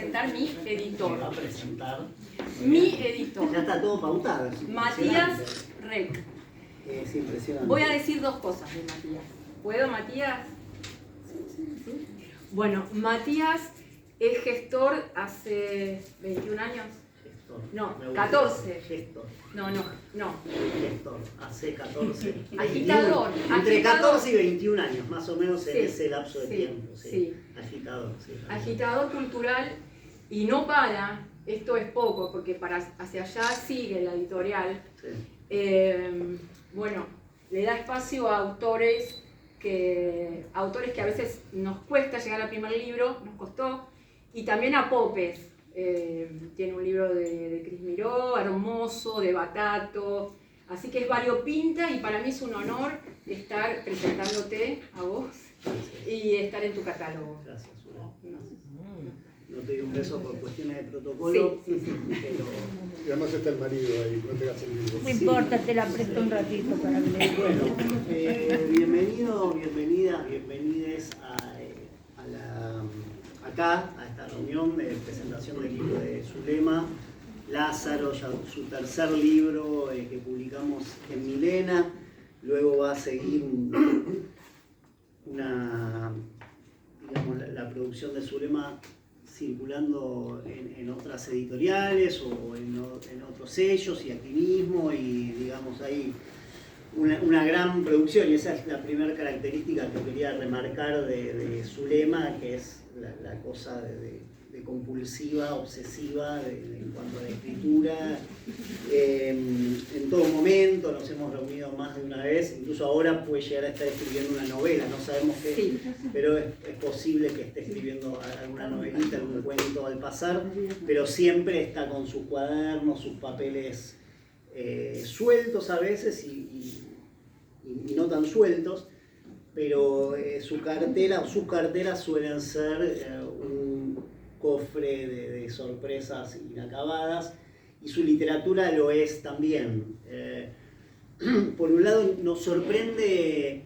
presentar mi editor. Me va a presentar. Mi editor. Ya está todo pautado. Matías Rec. Es impresionante. Voy a decir dos cosas de Matías. ¿Puedo, Matías? ¿Sí? Bueno, Matías es gestor hace 21 años. Gestor. No, Me 14. Gestor. No. Gestor. Hace 14. Agitador. 21. Entre 14 y 21 años, más o menos en ese lapso de tiempo. Sí. Agitador. Sí. Agitador cultural y no para, esto es poco, porque hacia allá sigue la editorial. Sí. Bueno, le da espacio a autores que a veces nos cuesta llegar al primer libro, nos costó, y también a popes. Tiene un libro de Cris Miró, hermoso, de Batato, así que es variopinta y para mí es un honor estar presentándote a vos y estar en tu catálogo. Gracias, no te doy un beso por cuestiones de protocolo, sí. Pero... Y además está el marido ahí, no te hagas el libro. No importa, te la presto un ratito para que le... Bueno, bienvenides acá, a esta reunión de presentación del libro de Zulema, Lázaro, ya su tercer libro que publicamos en Milena. Luego va a seguir la producción de Zulema circulando en otras editoriales o en otros sellos y aquí mismo, y digamos hay una gran producción, y esa es la primera característica que quería remarcar de Zulema, que es la cosa de compulsiva, obsesiva en cuanto a la escritura. En todo momento nos hemos reunido más de una vez, incluso ahora puede llegar a estar escribiendo una novela, no sabemos qué, Sí. pero es posible que esté escribiendo alguna novelita, algún cuento al pasar, pero siempre está con sus cuadernos, sus papeles sueltos a veces y no tan sueltos, pero su cartera o sus carteras suelen ser un cofre de sorpresas inacabadas, y su literatura lo es también. Por un lado nos sorprende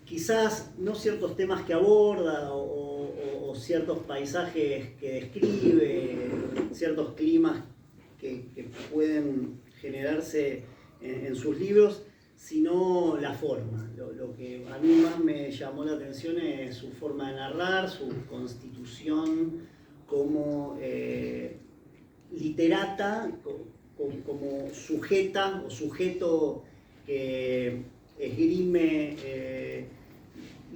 quizás no ciertos temas que aborda o ciertos paisajes que describe, ciertos climas que pueden generarse en sus libros, sino la forma. Lo que a mí más me llamó la atención es su forma de narrar, su constitución como literata, como sujeta o sujeto que esgrime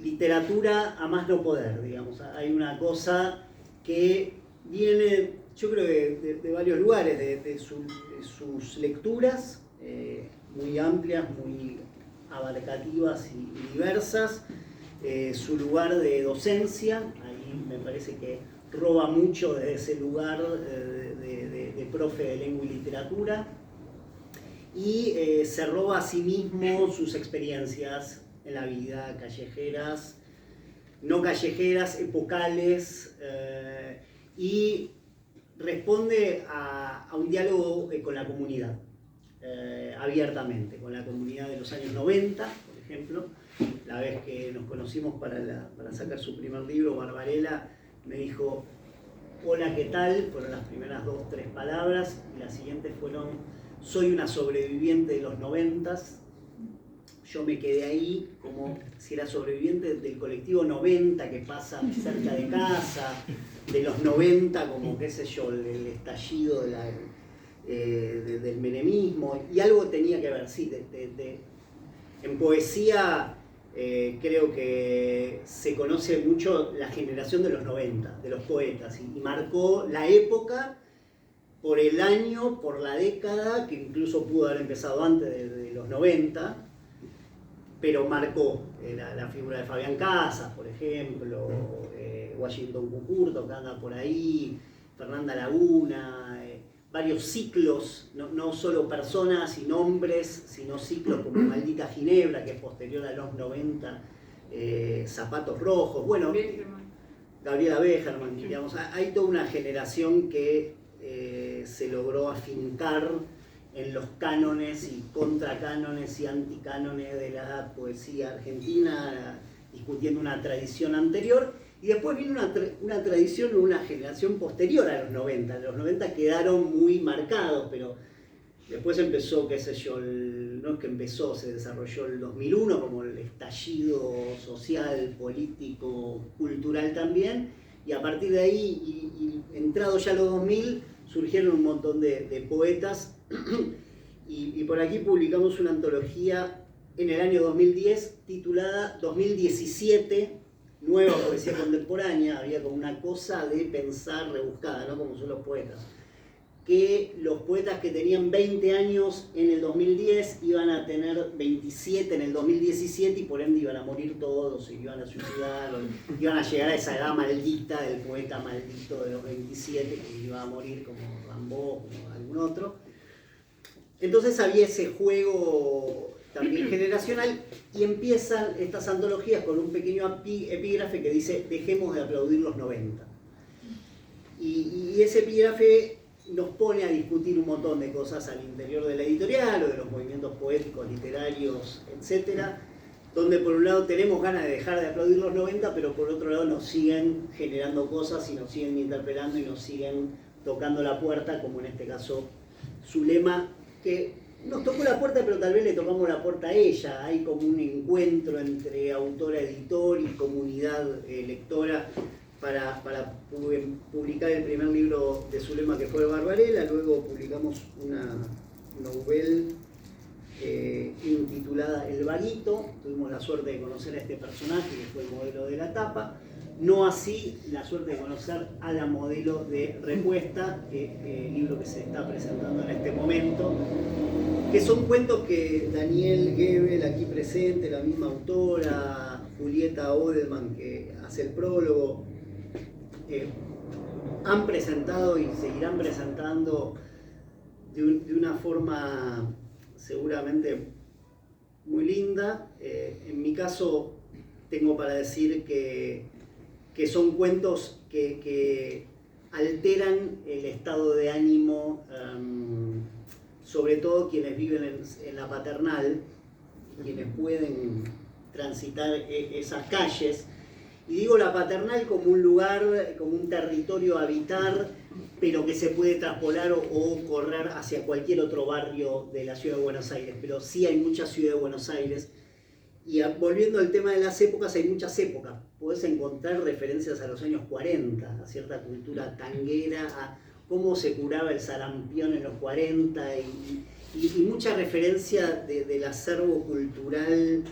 literatura a más no poder, digamos. Hay una cosa que viene, yo creo, de varios lugares, de sus lecturas, muy amplias, muy abarcativas y diversas, su lugar de docencia, ahí me parece que roba mucho de ese lugar de profe de lengua y literatura, y se roba a sí mismo sus experiencias en la vida, callejeras, no callejeras, epocales, y responde a un diálogo con la comunidad. Abiertamente, con la comunidad de los años 90, por ejemplo. La vez que nos conocimos para sacar su primer libro, Barbarella, me dijo: hola, ¿qué tal? Fueron las primeras 2 o 3 palabras, y las siguientes fueron: soy una sobreviviente de los 90s. Yo me quedé ahí como si era sobreviviente del colectivo 90 que pasa cerca de casa, de los 90, como qué sé yo, el estallido del menemismo, y algo tenía que ver, sí, en poesía creo que se conoce mucho la generación de los 90, de los poetas, y marcó la época por el año, por la década, que incluso pudo haber empezado antes de los 90, pero marcó la figura de Fabián Casas, por ejemplo, Washington Cucurto, que anda por ahí, Fernanda Laguna, varios ciclos, no solo personas y nombres, sino ciclos como Maldita Ginebra, que es posterior a los 90, Zapatos Rojos, bueno, Gabriela Begerman, digamos, hay toda una generación que se logró afincar en los cánones y contracánones y anticánones de la poesía argentina, discutiendo una tradición anterior, Y después vino una tradición, una generación posterior a los 90. Los 90 quedaron muy marcados, pero después empezó, qué sé yo, no es que empezó, se desarrolló el 2001 como el estallido social, político, cultural también, y a partir de ahí, y entrado ya los 2000, surgieron un montón de poetas, y por aquí publicamos una antología en el año 2010 titulada 2017, Nueva Poesía Contemporánea. Había como una cosa de pensar rebuscada, ¿no? Como son los poetas. Que los poetas que tenían 20 años en el 2010 iban a tener 27 en el 2017 y por ende iban a morir todos, y iban a suicidar, o iban a llegar a esa edad maldita del poeta maldito de los 27 que iba a morir como Rimbaud o como algún otro. Entonces había ese juego también generacional y empiezan estas antologías con un pequeño epígrafe que dice: dejemos de aplaudir los 90. Y ese epígrafe nos pone a discutir un montón de cosas al interior de la editorial o de los movimientos poéticos, literarios, etc. Donde por un lado tenemos ganas de dejar de aplaudir los 90, pero por otro lado nos siguen generando cosas y nos siguen interpelando y nos siguen tocando la puerta, como en este caso Zulema, que nos tocó la puerta, pero tal vez le tocamos la puerta a ella. Hay como un encuentro entre autora-editor y comunidad lectora para publicar el primer libro de Zulema, que fue Barbarella. Luego publicamos una novela intitulada El Vaguito. Tuvimos la suerte de conocer a este personaje que fue el modelo de la tapa. No así la suerte de conocer a la modelo de Respuesta, el libro que se está presentando en este momento, que son cuentos que Daniel Gebel, aquí presente, la misma autora, Julieta Odelman, que hace el prólogo, han presentado y seguirán presentando de una forma seguramente muy linda. En mi caso tengo para decir que son cuentos que alteran el estado de ánimo, sobre todo quienes viven en la Paternal, quienes pueden transitar esas calles. Y digo la Paternal como un lugar, como un territorio a habitar, pero que se puede traspolar o correr hacia cualquier otro barrio de la ciudad de Buenos Aires. Pero sí hay mucha ciudad de Buenos Aires. Y volviendo al tema de las épocas, hay muchas épocas. Podés encontrar referencias a los años 40, a cierta cultura tanguera, a cómo se curaba el sarampión en los 40, y mucha referencia del acervo cultural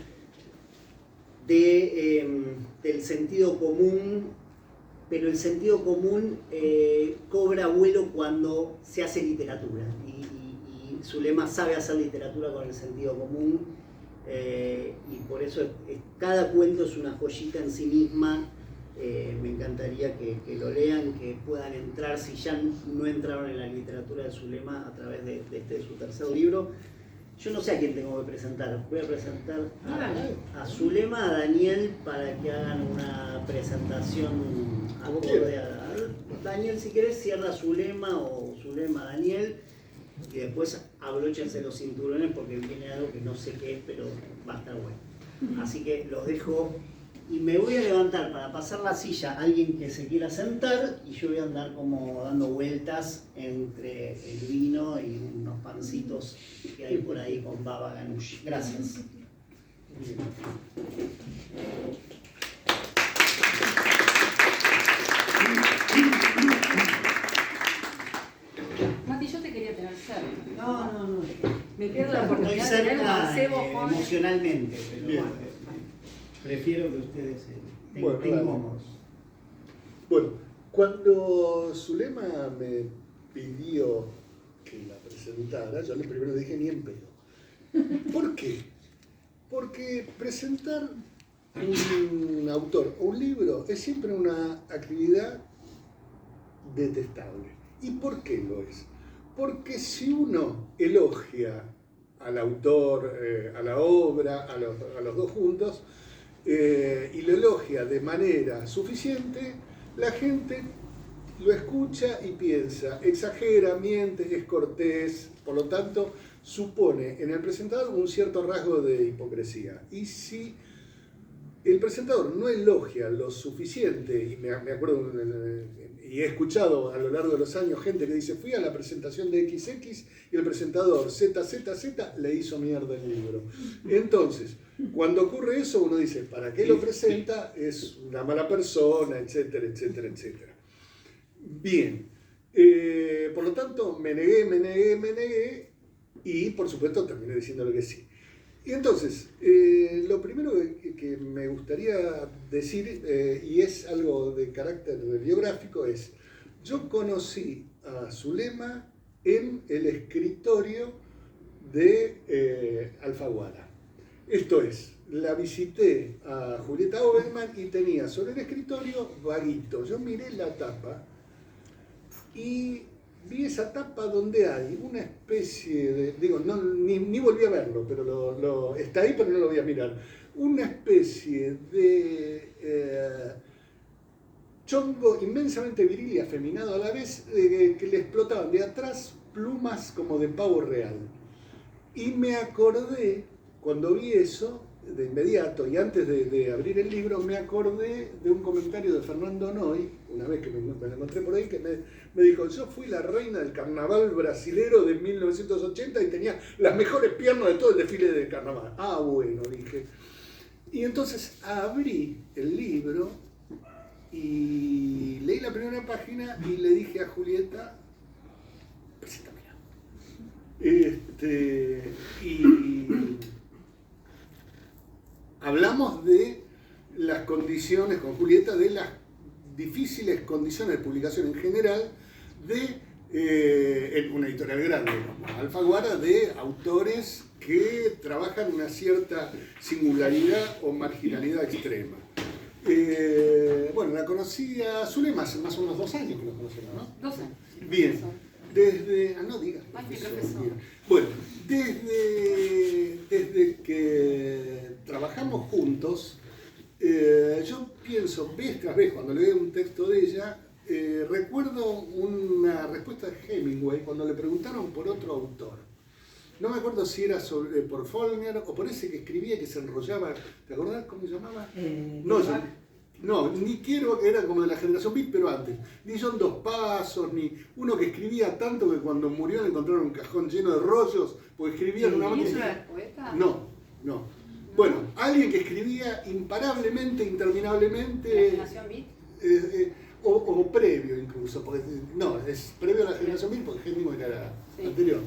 del sentido común, pero el sentido común cobra vuelo cuando se hace literatura. Y Zulema sabe hacer literatura con el sentido común. Y por eso cada cuento es una joyita en sí misma. Me encantaría que lo lean, que puedan entrar, si ya no entraron en la literatura de Zulema, a través de su tercer libro. Yo no sé a quién tengo que presentar. Voy a presentar a Zulema, a Daniel, para que hagan una presentación acorde a Daniel. Si querés, cierra Zulema o Zulema Daniel. Y después ablóchense los cinturones porque viene algo que no sé qué es, pero va a estar bueno. Así que los dejo y me voy a levantar para pasar la silla a alguien que se quiera sentar, y yo voy a andar como dando vueltas entre el vino y unos pancitos que hay por ahí con baba ganoush. Gracias. Mati, yo te quería tener cerca. No. Me pierdo la oportunidad de Estoy tener un cerca mancebo con... emocionalmente, pero Bien. bueno, prefiero que ustedes estén Bueno, dale. cómodos. Bueno, cuando Zulema me pidió que la presentara, yo le primero dije ni en pedo. ¿Por qué? Porque presentar un autor o un libro es siempre una actividad detestable. ¿Y por qué lo es? Porque si uno elogia al autor, a la obra, a los dos juntos, y lo elogia de manera suficiente, la gente lo escucha y piensa, exagera, miente, es cortés, por lo tanto supone en el presentador un cierto rasgo de hipocresía. Y si el presentador no elogia lo suficiente, y me acuerdo, y he escuchado a lo largo de los años gente que dice, fui a la presentación de XX y el presentador ZZZ le hizo mierda el libro. Entonces, cuando ocurre eso, uno dice, ¿para qué lo presenta? Es una mala persona, etcétera, etcétera, etcétera. Bien, por lo tanto, me negué, y por supuesto terminé diciendo lo que sí. Y entonces, lo primero que me gustaría decir, y es algo de carácter biográfico, es, yo conocí a Zulema en el escritorio de Alfaguara. Esto es, la visité a Julieta Oberman y tenía sobre el escritorio Vaguito. Yo miré la tapa y vi esa tapa donde hay una especie de, digo, no, ni volví a verlo, pero está ahí, pero no lo voy a mirar. Una especie de chongo inmensamente viril y afeminado a la vez, que le explotaban de atrás plumas como de pavo real. Y me acordé, cuando vi eso, de inmediato, y antes de abrir el libro, me acordé de un comentario de Fernando Noy, una vez que me lo encontré por ahí, que me dijo, yo fui la reina del carnaval brasilero de 1980 y tenía las mejores piernas de todo el desfile de carnaval. Ah, bueno, dije. Y entonces abrí el libro y leí la primera página y le dije a Julieta, preséntamela. Y hablamos de las condiciones con Julieta, de las difíciles condiciones de publicación en general de una editorial grande, como Alfaguara, de autores que trabajan una cierta singularidad o marginalidad extrema. Bueno, la conocí a Zulema hace más o menos 2 años que nos conocemos, ¿no? 2 años. Bien, desde... no digas. Bien. Bueno, desde que trabajamos juntos, yo pienso, vez tras vez, cuando leo un texto de ella, recuerdo una respuesta de Hemingway cuando le preguntaron por otro autor. No me acuerdo si era por Faulkner o por ese que escribía que se enrollaba. ¿Te acordás cómo se llamaba? No, ni quiero, era como de la generación Beat, pero antes. Ni John Dos Pasos, ni uno que escribía tanto que cuando murió le encontraron un cajón lleno de rollos, porque escribía en una ¿Y eso máquina. era poeta? No. Bueno, alguien que escribía imparablemente, interminablemente. ¿La generación Beat? O previo incluso, porque no, es previo a la generación Beat porque Hemingway era anterior.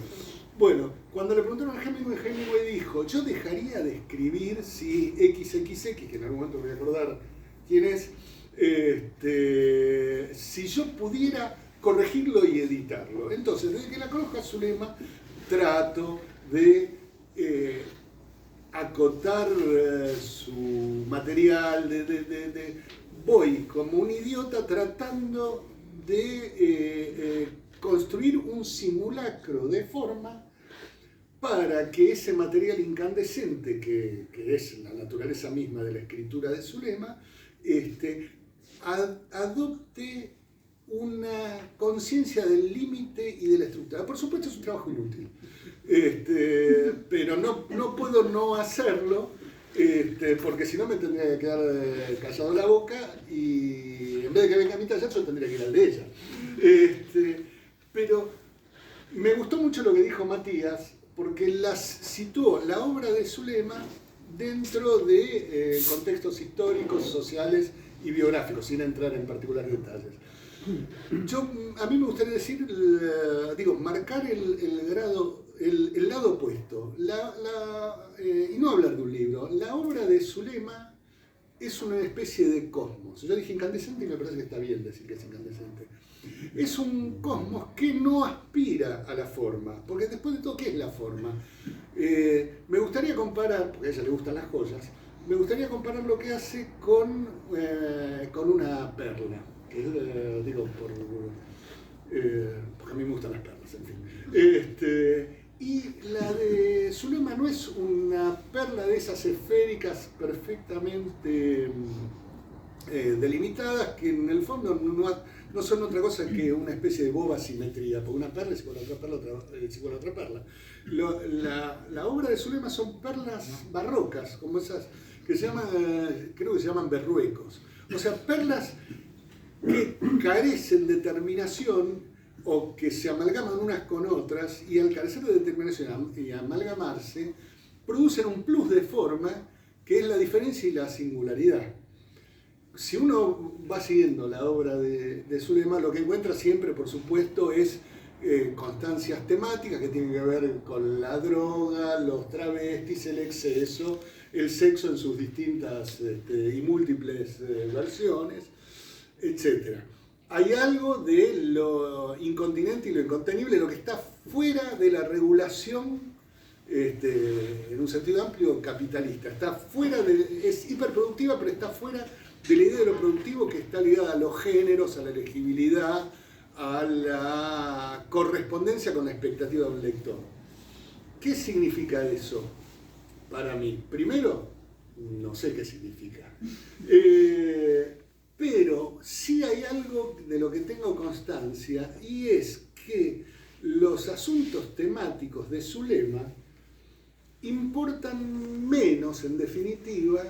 Bueno, cuando le preguntaron a Hemingway dijo, yo dejaría de escribir si XXX, que en algún momento me voy a acordar quién es, si yo pudiera corregirlo y editarlo. Entonces, desde que la conozco a Zulema, trato de acotar su material, voy como un idiota tratando de construir un simulacro de forma para que ese material incandescente, que es la naturaleza misma de la escritura de Zulema, adopte una conciencia del límite y de la estructura. Por supuesto es un trabajo inútil, pero no puedo no hacerlo, porque si no me tendría que quedar callado la boca y en vez de que venga a mi taller yo tendría que ir al de ella. Pero me gustó mucho lo que dijo Matías, porque situó la obra de Zulema dentro de contextos históricos, sociales y biográficos, sin entrar en particulares detalles. A mí me gustaría decir, marcar el lado opuesto, y no hablar de un libro. La obra de Zulema es una especie de cosmos. Yo dije incandescente y me parece que está bien decir que es incandescente. Es un cosmos que no aspira a la forma, porque después de todo, ¿qué es la forma? Me gustaría comparar, porque a ella le gustan las joyas, me gustaría comparar lo que hace con una perla, que porque a mí me gustan las perlas, en fin. Y la de Zulema no es una perla de esas esféricas perfectamente delimitadas, que en el fondo no son otra cosa que una especie de boba simetría, porque una perla es igual a otra perla, es igual a otra perla. La obra de Zulema son perlas barrocas, como esas que se llaman, creo que se llaman berruecos. O sea, perlas que carecen de terminación o que se amalgaman unas con otras y al carecer de determinación y amalgamarse, producen un plus de forma que es la diferencia y la singularidad. Si uno va siguiendo la obra de Zulema, lo que encuentra siempre, por supuesto, es constancias temáticas que tienen que ver con la droga, los travestis, el exceso, el sexo en sus distintas y múltiples versiones, etc. Hay algo de lo incontinente y lo incontenible, lo que está fuera de la regulación, en un sentido amplio, capitalista. Está fuera es hiperproductiva, pero está fuera de la idea de lo productivo, que está ligada a los géneros, a la legibilidad, a la correspondencia con la expectativa de un lector. ¿Qué significa eso para mí? Primero, no sé qué significa. Pero sí hay algo de lo que tengo constancia, y es que los asuntos temáticos de Zulema importan menos, en definitiva,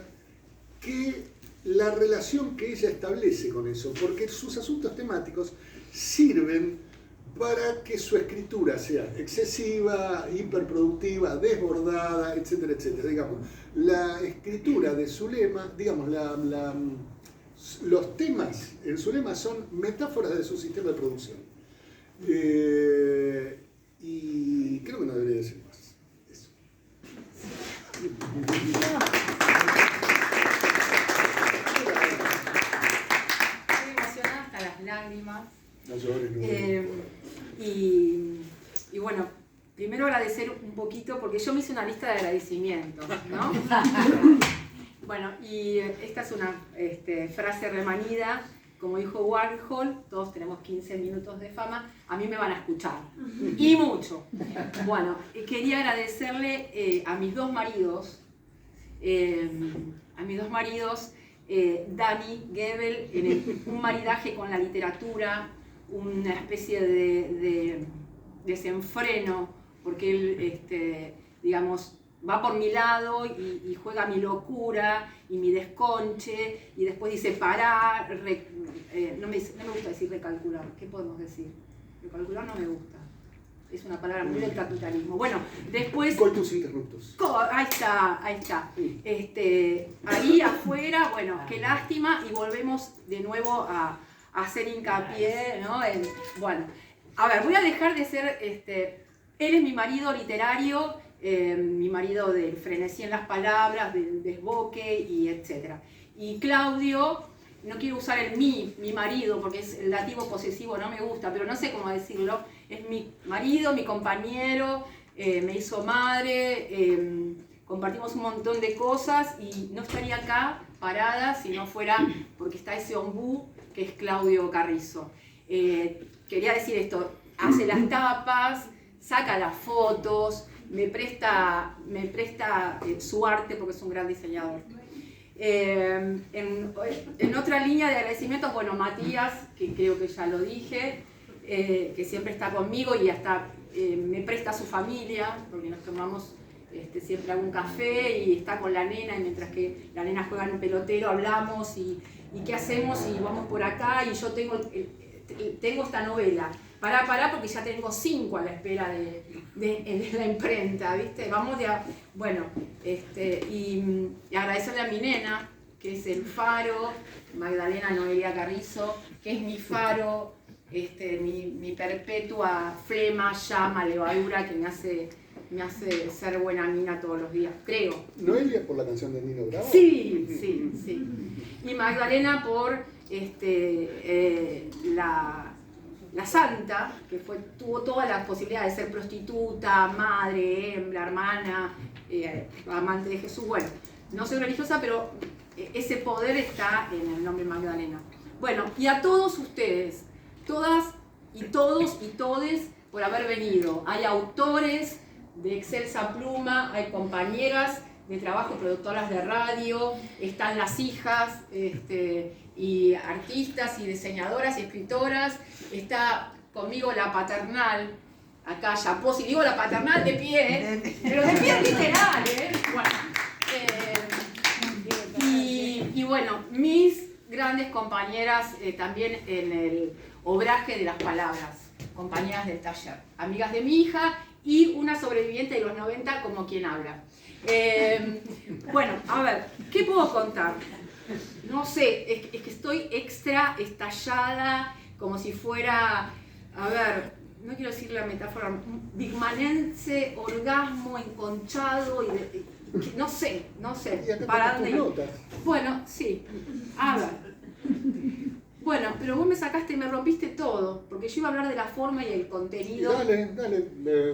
que la relación que ella establece con eso, porque sus asuntos temáticos sirven para que su escritura sea excesiva, hiperproductiva, desbordada, etcétera, etcétera. Digamos, la escritura de Zulema, digamos, los temas en Zulema son metáforas de su sistema de producción. Y creo que no debería decir más. Eso. Estoy emocionada hasta las lágrimas. No llores, no. Y bueno, primero agradecer un poquito, porque yo me hice una lista de agradecimientos, ¿no? Bueno, y esta es una frase remanida, como dijo Warhol, todos tenemos 15 minutos de fama, a mí me van a escuchar, y mucho. Bueno, quería agradecerle a mis dos maridos, Dani Gebel, en un maridaje con la literatura, una especie de desenfreno, porque él, digamos, va por mi lado y juega mi locura y mi desconche, y después dice pará, no me gusta decir recalcular, ¿qué podemos decir? Recalcular no me gusta, es una palabra muy del capitalismo. Bueno, después... Coitus interruptus. Ahí está. Ahí afuera, bueno, qué lástima, y volvemos de nuevo a hacer hincapié, ¿no? Bueno, a ver, voy a dejar de ser, él es mi marido literario, mi marido del frenesí en las palabras, del desboque y etc. Y Claudio, no quiero usar el mi marido, porque es el dativo posesivo, no me gusta, pero no sé cómo decirlo, es mi marido, mi compañero, me hizo madre, compartimos un montón de cosas, y no estaría acá parada si no fuera porque está ese ombú que es Claudio Carrizo. Quería decir esto, hace las tapas, saca las fotos, me presta su arte porque es un gran diseñador. En otra línea de agradecimientos, bueno, Matías, que creo que ya lo dije, que siempre está conmigo y hasta me presta a su familia, porque nos tomamos siempre algún café y está con la nena, y mientras que la nena juega en un pelotero hablamos y qué hacemos y vamos por acá, y yo tengo esta novela. Pará, porque ya tengo 5 a la espera de la imprenta, ¿viste? Vamos de a... Bueno, y agradecerle a mi nena, que es el faro, Magdalena Noelia Carrizo, que es mi faro, mi perpetua flema, llama, levadura, que me hace ser buena mina todos los días, creo. ¿Noelia por la canción de Nino Bravo? Sí. Y Magdalena por la santa, que tuvo todas las posibilidades de ser prostituta, madre, hembra, hermana, amante de Jesús. Bueno, no soy religiosa, pero ese poder está en el nombre Magdalena. Bueno, y a todos ustedes, todas y todos y todes, por haber venido. Hay autores de excelsa pluma, hay compañeras de trabajo, productoras de radio, están las hijas, y artistas y diseñadoras y escritoras, está conmigo la paternal, acá Yapó, si digo la paternal de pie, pero de pie literal, bueno, bueno, mis grandes compañeras también en el obraje de las palabras, compañeras del taller, amigas de mi hija y una sobreviviente de los 90 como quien habla. Bueno, a ver, ¿qué puedo contar? No sé, es que estoy extra estallada, como si fuera, a ver, no quiero decir la metáfora, bigmanense, orgasmo enconchado y no sé, Y acá para tenés dónde tus ir. notas. Bueno, sí, a ver. Bueno, pero vos me sacaste y me rompiste todo, porque yo iba a hablar de la forma y el contenido Dale.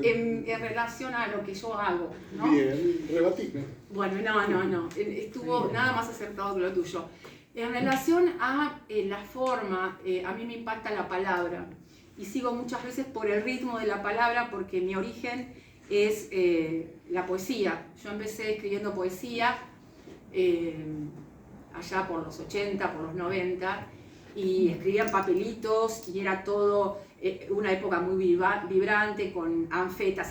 en relación a lo que yo hago, ¿no? Bien, rebatime. Bueno, no, estuvo nada más acertado que lo tuyo. En relación a la forma, a mí me impacta la palabra y sigo muchas veces por el ritmo de la palabra porque mi origen es la poesía. Yo empecé escribiendo poesía allá por los 80, por los 90 y escribía en papelitos y era todo una época muy vibrante con anfetas,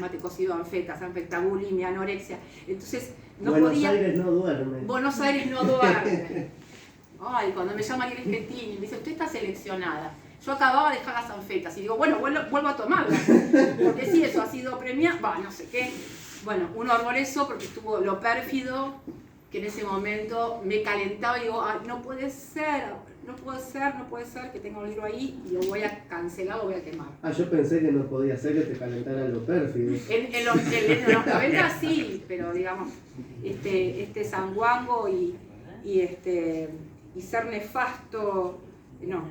mate cocido, anfetas, bulimia, anorexia. Entonces no Buenos podía... Aires no duerme. Buenos Aires no duerme. Ay, cuando me llama Ariel Schettini, me dice, usted está seleccionada. Yo acababa de dejar las anfetas y digo, bueno, vuelvo a tomarlas. Porque si eso ha sido premiado, no sé qué. Bueno, un horror eso porque estuvo lo pérfido, que en ese momento me calentaba y digo, no puede ser que tenga un libro ahí y lo voy a cancelar, lo voy a quemar. Yo pensé que no podía ser que te calentara lo pérfido. En los 90 sí, pero digamos, este sanguango y ser nefasto, no.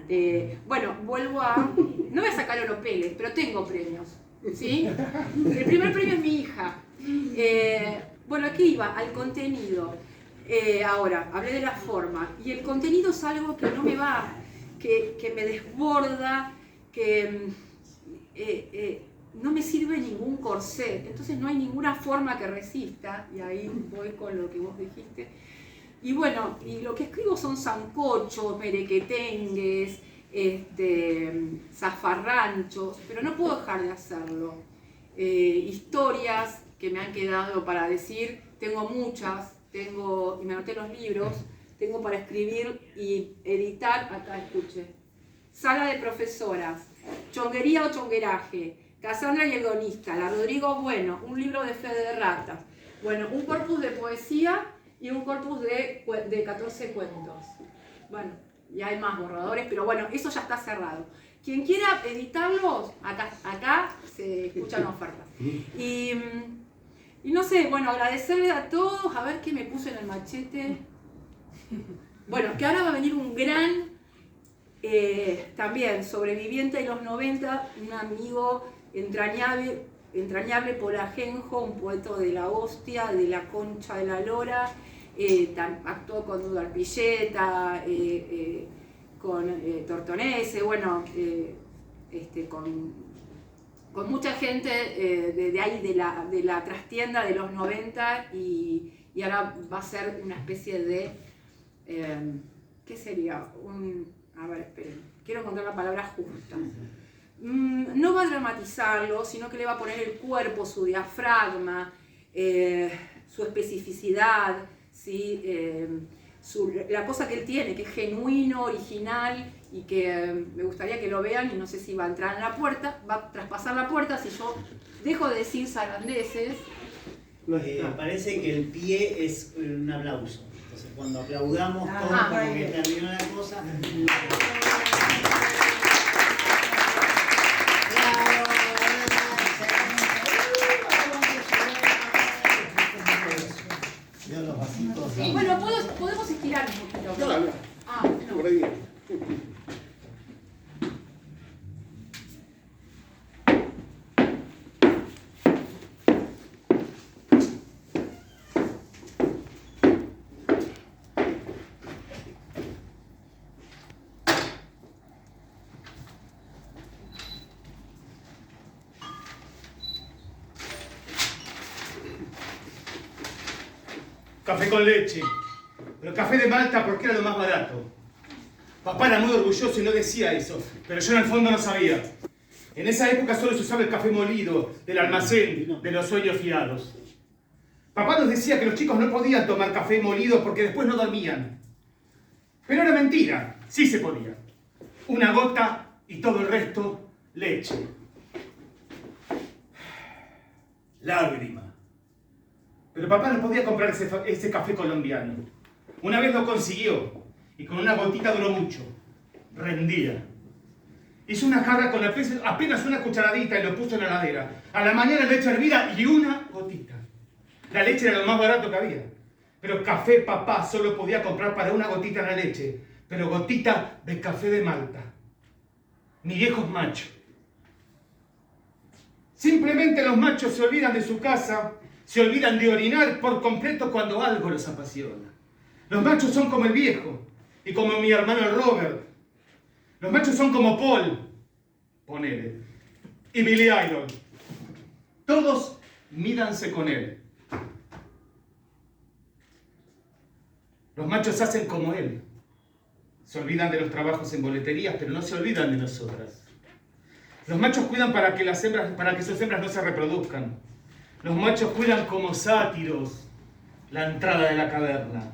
Bueno, vuelvo a... No voy a sacar oropeles, pero tengo premios, ¿sí? El primer premio es mi hija. Bueno, aquí iba, al contenido. Ahora, hablé de la forma. Y el contenido es algo que no me va, que me desborda, que no me sirve ningún corset. Entonces no hay ninguna forma que resista. Y ahí voy con lo que vos dijiste. Y bueno, y lo que escribo son sancochos, merequetengues, zafarranchos, pero no puedo dejar de hacerlo. Historias que me han quedado para decir, tengo muchas, y me anoté los libros, tengo para escribir y editar, acá escuche. Sala de profesoras, chonguería o chongueraje, Cassandra y el guionista, la Rodrigo Bueno, un libro de fe de ratas, bueno, un corpus de poesía y un corpus de 14 cuentos. Bueno, y hay más borradores, pero bueno, eso ya está cerrado. Quien quiera editarlos, acá se escuchan ofertas. Y no sé, bueno, agradecerle a todos, a ver qué me puse en el machete. Bueno, que ahora va a venir un gran, también sobreviviente de los 90, un amigo entrañable por Ajenjo, un poeta de la hostia, de la Concha de la Lora, actuó con Dudo Arpilleta, con Tortonese, bueno, con mucha gente de ahí, de la trastienda de los 90 y ahora va a ser una especie de, ¿qué sería? A ver, esperen, quiero encontrar la palabra justa. No va a dramatizarlo, sino que le va a poner el cuerpo, su diafragma, su especificidad, ¿sí? La cosa que él tiene, que es genuino, original y que me gustaría que lo vean y no sé si va a entrar en la puerta, va a traspasar la puerta si yo dejo de decir sarandeses. Parece que el pie es un aplauso. Entonces cuando aplaudamos todos como que terminó la cosa. Bueno, podemos estirar un poquito. Claro. No. Por ahí. Café con leche. Pero café de Malta porque era lo más barato. Papá era muy orgulloso y no decía eso, pero yo en el fondo no sabía. En esa época solo se usaba el café molido del almacén de los sueños fiados. Papá nos decía que los chicos no podían tomar café molido porque después no dormían. Pero era mentira, sí se podía. Una gota y todo el resto, leche. Lágrima. Pero papá no podía comprar ese café colombiano. Una vez lo consiguió y con una gotita duró mucho. Rendía. Hizo una jarra con apenas una cucharadita y lo puso en la heladera. A la mañana leche hervida y una gotita. La leche era lo más barato que había. Pero café papá solo podía comprar para una gotita en la leche. Pero gotita de café de Malta. Mi viejo es macho. Simplemente los machos se olvidan de su casa, se olvidan de orinar por completo cuando algo los apasiona. Los machos son como el viejo y como mi hermano el Robert. Los machos son como Paul, ponele, y Billy Idol. Todos mídanse con él. Los machos hacen como él. Se olvidan de los trabajos en boleterías, pero no se olvidan de nosotras. Los machos cuidan para que sus hembras no se reproduzcan. Los machos cuidan como sátiros la entrada de la caverna.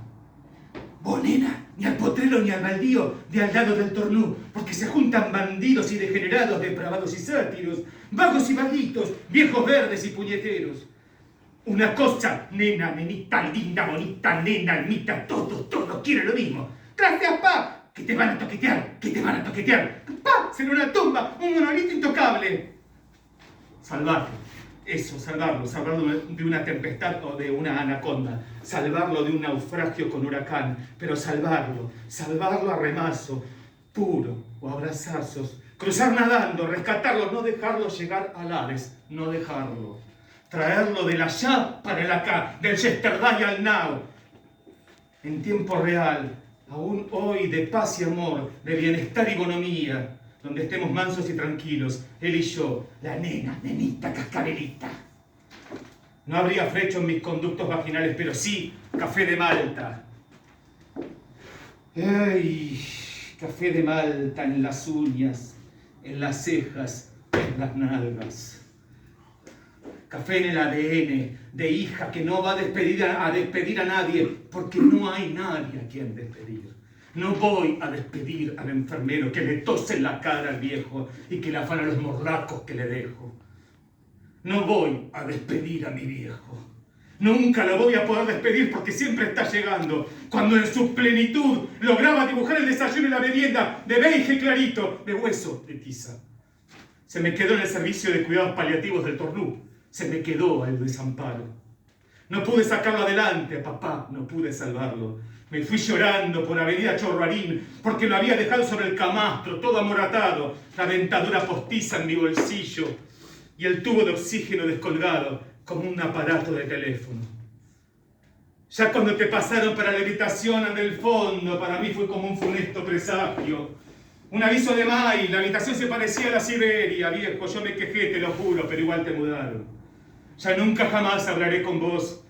Vos, nena, ni al potrero ni al baldío de al lado del tornú, porque se juntan bandidos y degenerados, depravados y sátiros, vagos y vaguitos, viejos verdes y puñeteros. Una cosa, nena, nenita, linda, bonita, nena, almita, todo quiere lo mismo. Gracias, pa, que te van a toquetear. Pa, será una tumba, un monolito intocable. Salvarlo. Eso, salvarlo de una tempestad o de una anaconda, salvarlo de un naufragio con huracán, pero salvarlo a remazo, puro o a brazazos, cruzar nadando, rescatarlo, no dejarlo llegar al Hades, no dejarlo, traerlo del allá para el acá, del yesterday al now, en tiempo real, aún hoy de paz y amor, de bienestar y bonomía, donde estemos mansos y tranquilos, él y yo, la nena, nenita, cascabelita. No habría flecho en mis conductos vaginales, pero sí café de Malta. ¡Ay! Café de Malta en las uñas, en las cejas, en las nalgas. Café en el ADN de hija que no va a despedir a nadie, porque no hay nadie a quien despedir. No voy a despedir al enfermero que le tose en la cara al viejo y que le afana los morlacos que le dejo. No voy a despedir a mi viejo. Nunca lo voy a poder despedir porque siempre está llegando. Cuando en su plenitud lograba dibujar el desayuno y la merienda de beige clarito, de hueso, de tiza. Se me quedó en el servicio de cuidados paliativos del Tornú. Se me quedó el desamparo. No pude sacarlo adelante, papá, no pude salvarlo. Me fui llorando por Avenida Chorrarín porque lo había dejado sobre el camastro, todo amoratado, la dentadura postiza en mi bolsillo y el tubo de oxígeno descolgado como un aparato de teléfono. Ya cuando te pasaron para la habitación en el fondo, para mí fue como un funesto presagio. Un aviso de mail, la habitación se parecía a la Siberia, viejo, yo me quejé, te lo juro, pero igual te mudaron. Ya nunca jamás hablaré con vos.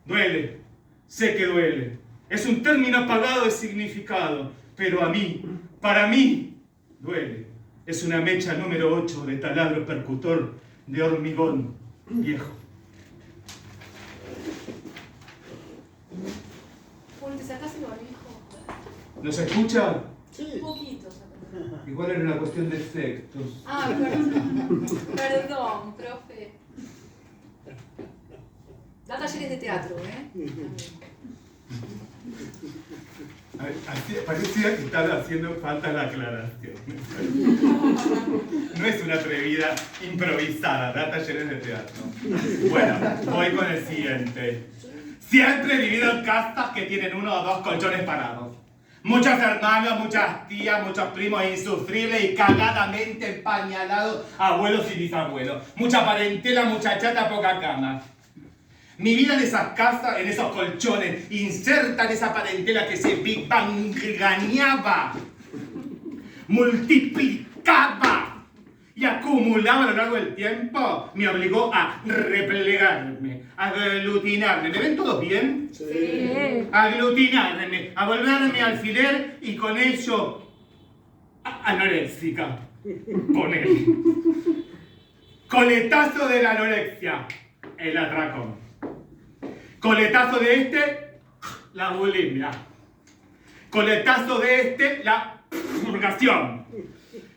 Duele, sé que duele. Es un término apagado de significado, pero a mí, para mí, duele. Es una mecha número 8 de taladro percutor de hormigón viejo. Paul, ¿te sacás el barbijo? ¿Nos escucha? Un poquito. Igual era una cuestión de efectos. Ah, perdón. Perdón, profe. Da talleres de teatro, ¿eh? Parecía que estaba haciendo falta la aclaración. No es una atrevida improvisada, da talleres de teatro. Bueno, voy con el siguiente. Siempre he vivido en casas que tienen 1 o 2 colchones parados. Muchos hermanos, muchas tías, muchos primos insufribles y cagadamente empañalados abuelos y bisabuelos. Mucha parentela, mucha chata, poca cama. Mi vida en esas casas, en esos colchones, inserta en esa parentela que se bibangañaba, multiplicaba y acumulaba a lo largo del tiempo, me obligó a replegarme, a aglutinarme. ¿Me ven todos bien? Sí. Aglutinarme, a volverme alfiler y con ello anoréxica. Ponele. Coletazo de la anorexia, el atracón. Coletazo de la bulimia. Coletazo de este, la purgación.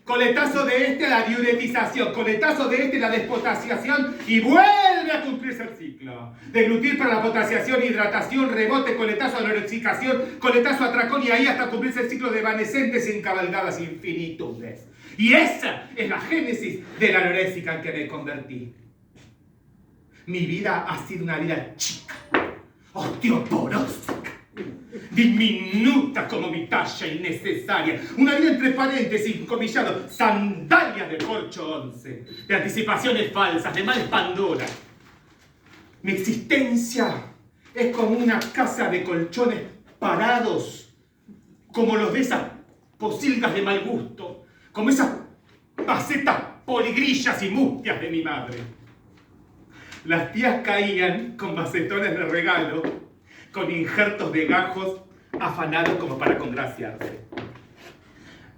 Coletazo de este, la diuretización. Coletazo de este, la despotasiación. Y vuelve a cumplirse el ciclo. Deglutir para la potasiación, hidratación, rebote, coletazo, anorexicación, coletazo, atracón. Y ahí hasta cumplirse el ciclo de evanescentes y encabalgadas infinitudes. Y esa es la génesis de la anoréxica en que me convertí. Mi vida ha sido una vida chica, osteoporosa, diminuta como mi talla innecesaria. Una vida entre paréntesis, comillado, sandalias de corcho 11, de anticipaciones falsas, de mal Pandora. Mi existencia es como una casa de colchones parados, como los de esas posilgas de mal gusto, como esas macetas poligrillas y mustias de mi madre. Las tías caían con macetones de regalo, con injertos de gajos afanados como para congraciarse.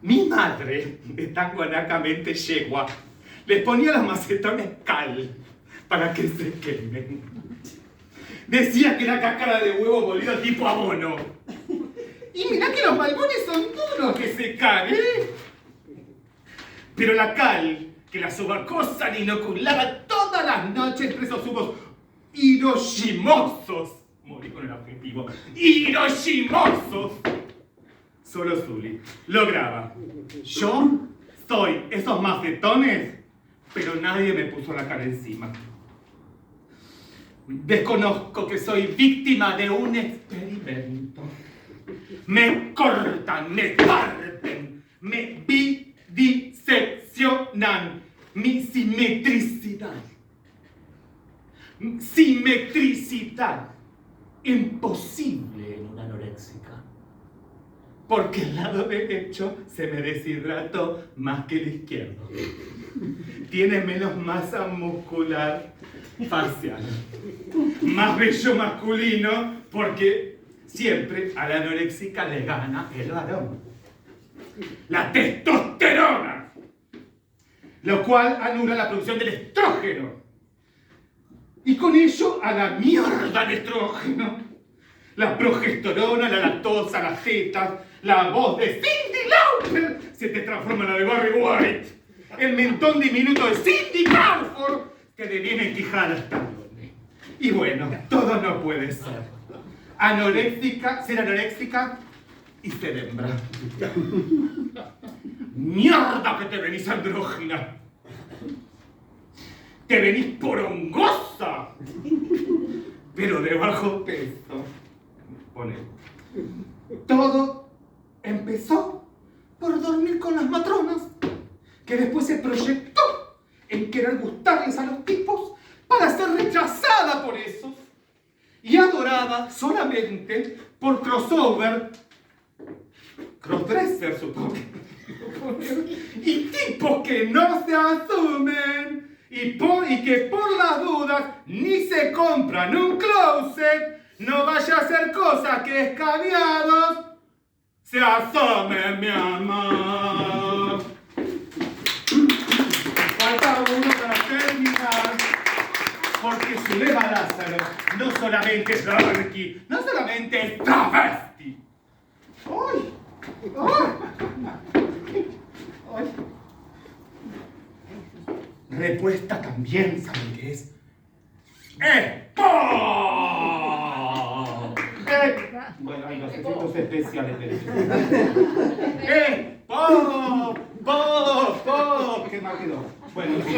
Mi madre, de tan guanacamente yegua, les ponía los macetones cal para que se quemen. Decía que era cáscara de huevo molido tipo abono. Y mirá que los malbones son duros que se caen, ¿eh? Pero la cal, que la sobacosa inoculaba todas las noches entre esos humos hiroshimosos. Morí con el adjetivo. Hiroshimosos. Solo Zuli lograba. Yo soy esos macetones, pero nadie me puso la cara encima. Desconozco que soy víctima de un experimento. Me cortan, me parten, me diseccionan mi simetricidad. Simetricidad imposible en una anoréxica. Porque el lado derecho se me deshidrató más que el izquierdo. Tiene menos masa muscular facial. Más vello masculino porque siempre a la anoréxica le gana el varón. La testosterona. Lo cual anula la producción del estrógeno. Y con ello a la mierda el estrógeno. La progesterona, la lactosa, las tetas, la voz de Cyndi Lauper se te transforma en la de Barry White. El mentón diminuto de Cindy Crawford que deviene en Quijada Stallone. Y bueno, todo no puede ser. Anoréxica, ser anoréxica y ser hembra. ¡Mierda que te venís andrógina! ¡Te venís porongosa! Pero de bajo peso. Pone. Todo empezó por dormir con las matronas, que después se proyectó en querer gustarles a los tipos para ser rechazada por esos y adorada solamente por crossover, crossdresser supongo, y tipos que no se asumen y que por las dudas ni se compran un closet, no vaya a ser cosa que escabiados se asomen, mi amor. Falta uno para terminar, porque Zulema Lázaro no solamente es darky, no solamente es travesti. ¡Ay! ¡Ay! ¡Ay! Repuesta también, ¿saben qué es? ¡Epo! Bueno, hay los efectos especiales de ¡Epo! ¡Po! ¿Qué más quedó? Bueno, en fin.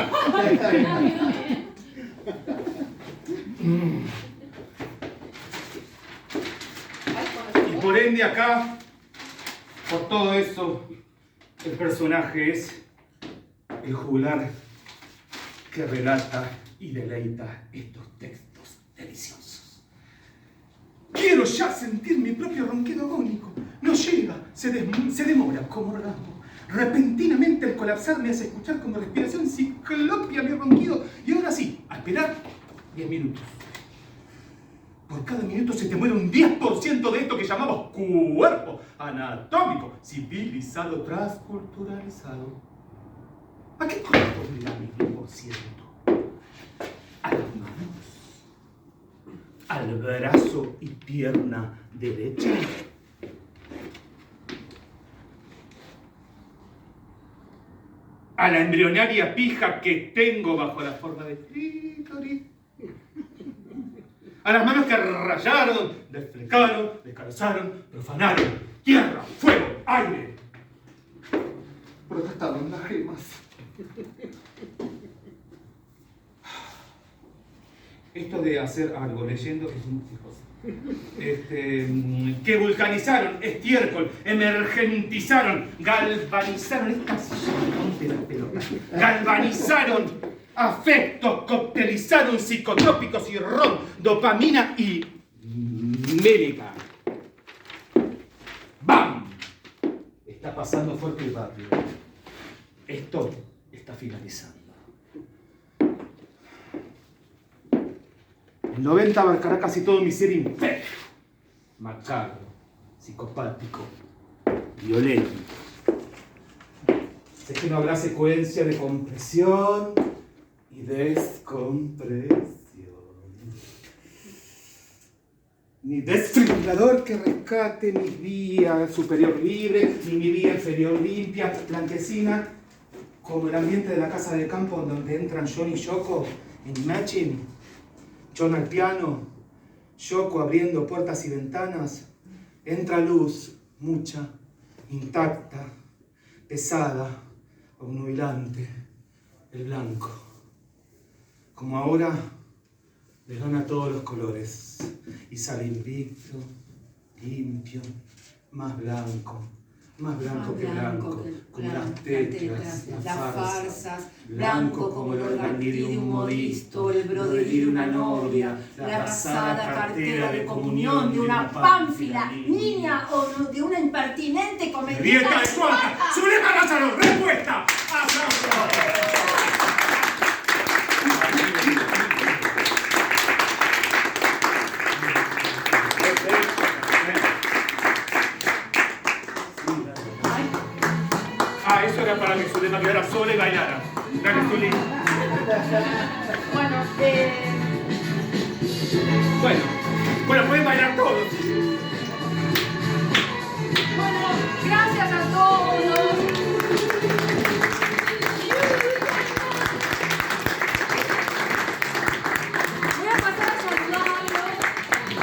Y por ende acá, por todo eso, el personaje es el juglar que relata y deleita estos textos deliciosos. Quiero ya sentir mi propio ronquido agónico. No llega, se demora como orgasmo. Repentinamente el colapsar me hace escuchar como respiración ciclopia mi ronquido. Y ahora sí, a esperar 10 minutos. Por cada minuto se te muere un 10% de esto que llamamos cuerpo anatómico, civilizado, transculturalizado. ¿A qué corresponde mi 10%? A las manos, al brazo y pierna derecha, a la embrionaria pija que tengo bajo la forma de clítoris, a las manos que rayaron, desflecaron, descalzaron, profanaron, tierra, fuego, aire, protestaron las gemas. Esto de hacer algo leyendo es muchas cosas. Que vulcanizaron estiércol, emergentizaron, galvanizaron esta silla, ponte las pelotas, galvanizaron afectos, coctelizaron psicotrópicos y ron, dopamina y mélica. ¡Bam! Está pasando fuerte y rápido. Esto está finalizando. El 90 abarcará casi todo mi ser imperio. Macabro, psicopático, violento. Sé que no habrá secuencia de compresión y descompresión. Ni desfibrilador que rescate mi vía superior libre, ni mi vía inferior limpia, blanquecina, como el ambiente de la casa de campo donde entran John y Yoko en matching. John al piano, Yoko abriendo puertas y ventanas, entra luz, mucha, intacta, pesada, obnubilante, el blanco. Como ahora, les dona todos los colores y sale invicto, limpio, más blanco que blanco, como las tetras, las farsas, blanco como el organdí de un modisto, el broderí de una novia, la pasada cartera de comunión de una pánfila, niña o de una impertinente comediante. ¡Dieta de cuarta! ¡Zulema Lázaro! ¡Respuesta! ¡Aplausos! Eso era para que Zulema quedara sola y bailara. Dale, Zuli. Bueno,